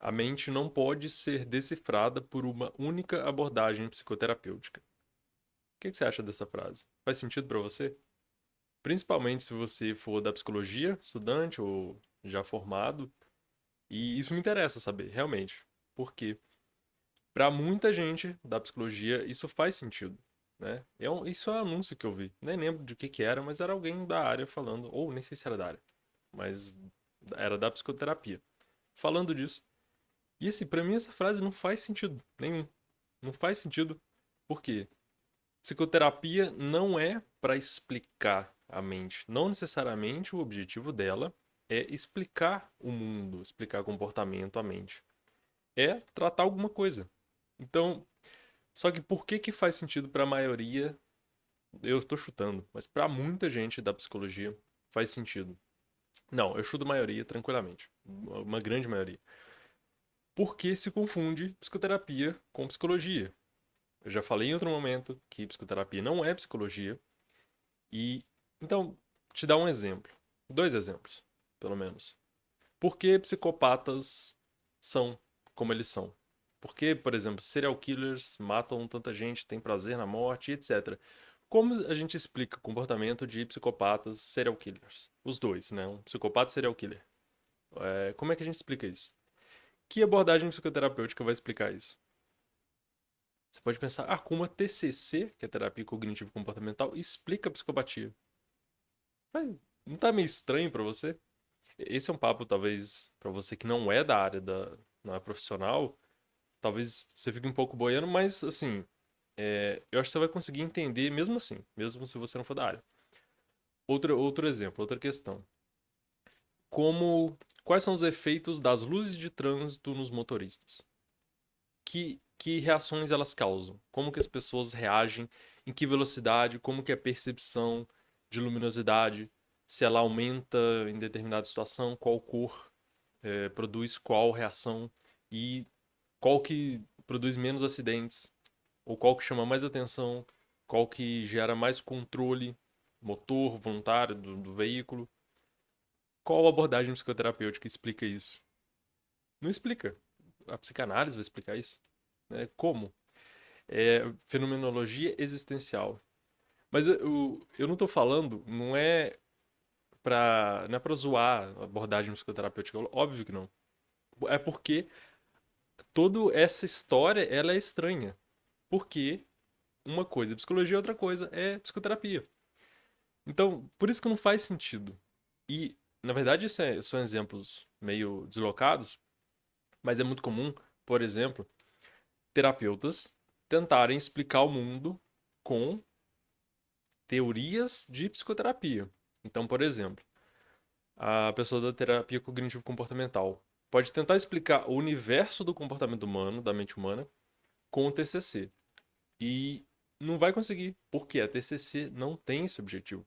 A mente não pode ser decifrada por uma única abordagem psicoterapêutica. O que você acha dessa frase? Faz sentido para você? Principalmente se você for da psicologia, estudante ou já formado. E isso me interessa saber, realmente. Porque para muita gente da psicologia isso faz sentido, né? Isso é um anúncio que eu vi. Nem lembro de que era, mas era alguém da área falando, ou nem sei se era da área, mas era da psicoterapia. Falando disso. E assim, para mim essa frase não faz sentido nenhum. Não faz sentido. Por quê? Psicoterapia não é para explicar a mente. Não necessariamente o objetivo dela é explicar o mundo, explicar comportamento, a mente. É tratar alguma coisa. Então, só que por que que faz sentido para a maioria? Eu estou chutando, mas para muita gente da psicologia faz sentido. Não, eu chuto a maioria tranquilamente. Uma grande maioria. Porque se confunde psicoterapia com psicologia. Eu já falei em outro momento que psicoterapia não é psicologia. E então, te dar um exemplo. Dois exemplos, pelo menos. Por que psicopatas são como eles são? Por que, por exemplo, serial killers matam tanta gente, têm prazer na morte, etc. Como a gente explica o comportamento de psicopatas serial killers? Os dois, né? Um psicopata e serial killer. Como é que a gente explica isso? Que abordagem psicoterapêutica vai explicar isso? Você pode pensar, como a TCC, que é terapia cognitivo comportamental, explica a psicopatia. Mas não tá meio estranho pra você? Esse é um papo, talvez, pra você que não é da área não é profissional, talvez você fique um pouco boiando, mas, assim, eu acho que você vai conseguir entender mesmo assim, mesmo se você não for da área. Outro exemplo, outra questão. Quais são os efeitos das luzes de trânsito nos motoristas? Que reações elas causam? Como que as pessoas reagem? Em que velocidade? Como que é a percepção de luminosidade? Se ela aumenta em determinada situação, qual cor produz qual reação e qual que produz menos acidentes, ou qual que chama mais atenção, qual que gera mais controle motor, voluntário do veículo. Qual abordagem psicoterapêutica explica isso? Não explica. A psicanálise vai explicar isso. Né? Como? Fenomenologia existencial. Mas eu não estou falando, não é pra zoar a abordagem psicoterapêutica, óbvio que não. É porque toda essa história ela é estranha. Porque uma coisa é psicologia, outra coisa é psicoterapia. Então, por isso que não faz sentido. E, na verdade, são exemplos meio deslocados, mas é muito comum, por exemplo, terapeutas tentarem explicar o mundo com teorias de psicoterapia. Então, por exemplo, a pessoa da terapia cognitivo-comportamental pode tentar explicar o universo do comportamento humano, da mente humana, com o TCC. E não vai conseguir, porque a TCC não tem esse objetivo.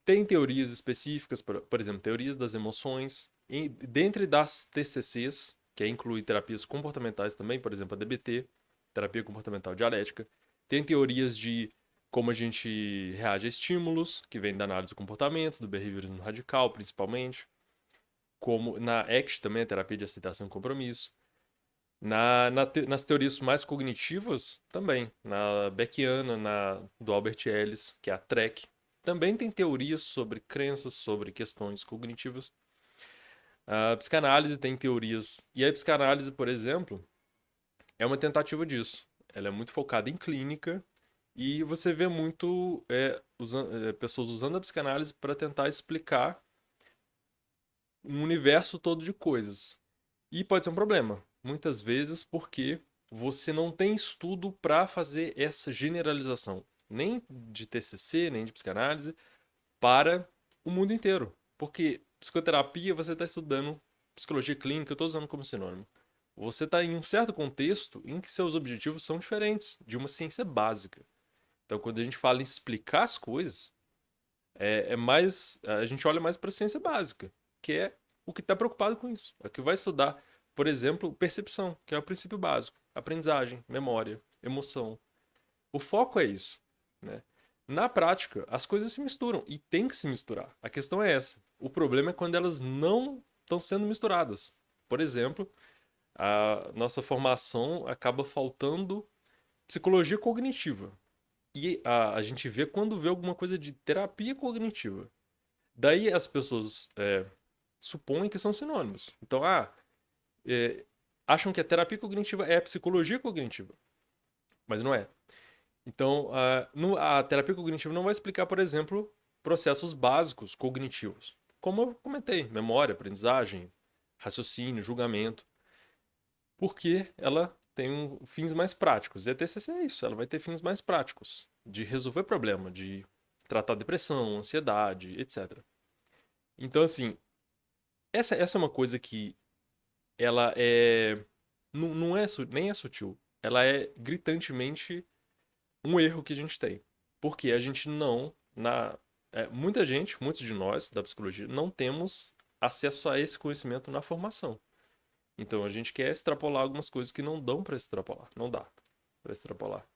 Tem teorias específicas, por exemplo, teorias das emoções, e dentre das TCCs, que inclui terapias comportamentais também, por exemplo, a DBT, terapia comportamental dialética, tem teorias de como a gente reage a estímulos, que vem da análise do comportamento, do behaviorismo radical, principalmente, como na ACT também, a terapia de aceitação e compromisso. Nas teorias mais cognitivas, também. Na Beckiana, do Albert Ellis, que é a TREC, também tem teorias sobre crenças, sobre questões cognitivas. A psicanálise tem teorias. E a psicanálise, por exemplo, é uma tentativa disso. Ela é muito focada em clínica e você vê muito pessoas usando a psicanálise para tentar explicar um universo todo de coisas. E pode ser um problema, muitas vezes porque você não tem estudo para fazer essa generalização, nem de TCC, nem de psicanálise, para o mundo inteiro. Porque psicoterapia você está estudando psicologia clínica, eu estou usando como sinônimo. Você está em um certo contexto em que seus objetivos são diferentes de uma ciência básica. Então, quando a gente fala em explicar as coisas, é mais. A gente olha mais para a ciência básica, que é o que está preocupado com isso. É o que vai estudar, por exemplo, percepção, que é o princípio básico, aprendizagem, memória, emoção. O foco é isso, né? Na prática, as coisas se misturam e tem que se misturar. A questão é essa. O problema é quando elas não estão sendo misturadas. Por exemplo, a nossa formação acaba faltando psicologia cognitiva. E a gente vê quando vê alguma coisa de terapia cognitiva. Daí as pessoas supõem que são sinônimos. Então, é, acham que a terapia cognitiva é a psicologia cognitiva, mas não é. Então, a terapia cognitiva não vai explicar, por exemplo, processos básicos cognitivos. Como eu comentei, memória, aprendizagem, raciocínio, julgamento. Porque ela tem fins mais práticos. E a TCC é isso, ela vai ter fins mais práticos de resolver problema, de tratar depressão, ansiedade, etc. Então, assim, essa é uma coisa que ela é. Não é, nem é sutil. Ela é gritantemente um erro que a gente tem. Porque a gente não. Muita gente, muitos de nós da psicologia, não temos acesso a esse conhecimento na formação. Então a gente quer extrapolar algumas coisas que não dão para extrapolar, não dá para extrapolar.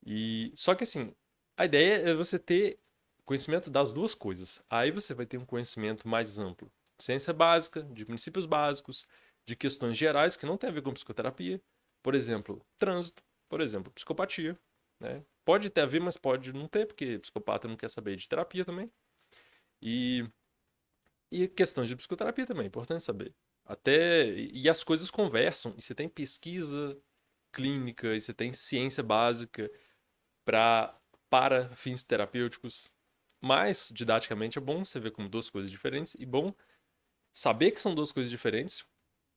E só que assim, a ideia é você ter conhecimento das duas coisas. Aí você vai ter um conhecimento mais amplo, ciência básica, de princípios básicos, de questões gerais que não tem a ver com psicoterapia, por exemplo, trânsito, por exemplo, psicopatia, né? Pode ter a ver, mas pode não ter, porque psicopata não quer saber de terapia também. E e questões de psicoterapia também, é importante saber. E as coisas conversam, e você tem pesquisa clínica, e você tem ciência básica pra, para fins terapêuticos. Mas, didaticamente, é bom você ver como duas coisas diferentes, e bom saber que são duas coisas diferentes,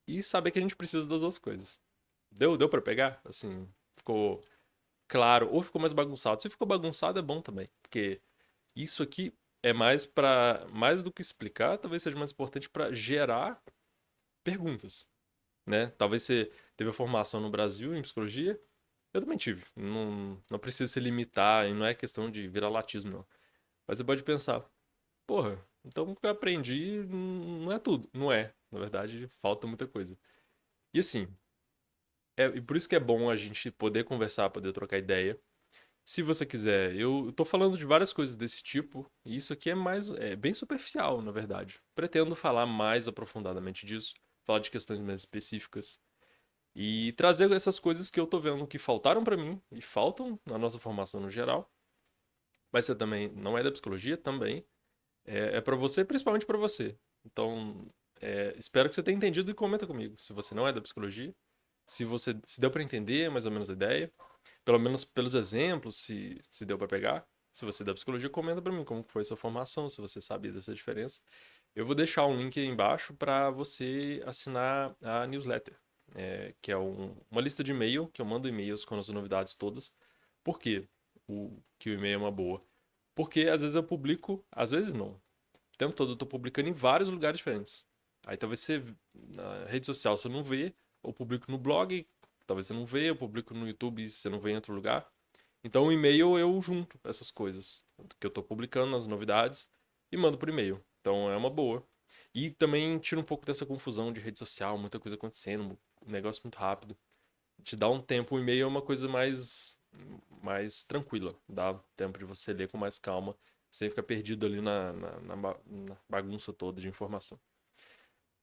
e saber que a gente precisa das duas coisas. Deu para pegar? Assim, ficou claro, ou ficou mais bagunçado. Se ficou bagunçado, é bom também, porque isso aqui é mais do que explicar, talvez seja mais importante para gerar perguntas, né? Talvez você teve a formação no Brasil em psicologia, eu também tive. Não precisa se limitar, e não é questão de vira-latismo, não. Mas você pode pensar, porra, então o que eu aprendi não é tudo. Não é. Na verdade, falta muita coisa. E assim, e por isso que é bom a gente poder conversar, poder trocar ideia. Se você quiser, eu tô falando de várias coisas desse tipo, e isso aqui é bem superficial, na verdade. Pretendo falar mais aprofundadamente disso, falar de questões mais específicas. E trazer essas coisas que eu tô vendo que faltaram pra mim e faltam na nossa formação no geral. Mas você também não é da psicologia, também. É para você, principalmente pra você. Então, espero que você tenha entendido e comenta comigo. Se você não é da psicologia, se deu pra entender mais ou menos a ideia, pelo menos pelos exemplos, se deu pra pegar. Se você é da psicologia, comenta pra mim como foi a sua formação, se você sabia dessa diferença. Eu vou deixar um link aí embaixo para você assinar a newsletter, que é uma lista de e-mail, que eu mando e-mails com as novidades todas. Por quê? Que o e-mail é uma boa? Porque às vezes eu publico, às vezes não. O tempo todo eu tô publicando em vários lugares diferentes. Aí talvez você, na rede social você não vê, ou publico no blog, talvez você não vê, eu publico no YouTube e você não vê em outro lugar. Então o e-mail eu junto essas coisas que eu tô publicando, as novidades, e mando por e-mail. Então é uma boa. E também tira um pouco dessa confusão de rede social, muita coisa acontecendo, um negócio muito rápido. Te dá um tempo, o e-mail é uma coisa mais tranquila. Dá tempo de você ler com mais calma, sem ficar perdido ali na bagunça toda de informação.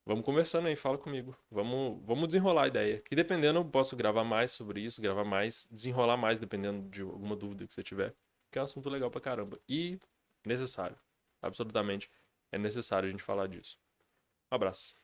Vamos conversando aí, fala comigo. Vamos desenrolar a ideia. Que dependendo, eu posso gravar mais sobre isso, gravar mais, desenrolar mais, dependendo de alguma dúvida que você tiver. Que é um assunto legal pra caramba. E necessário. Absolutamente é necessário a gente falar disso. Um abraço.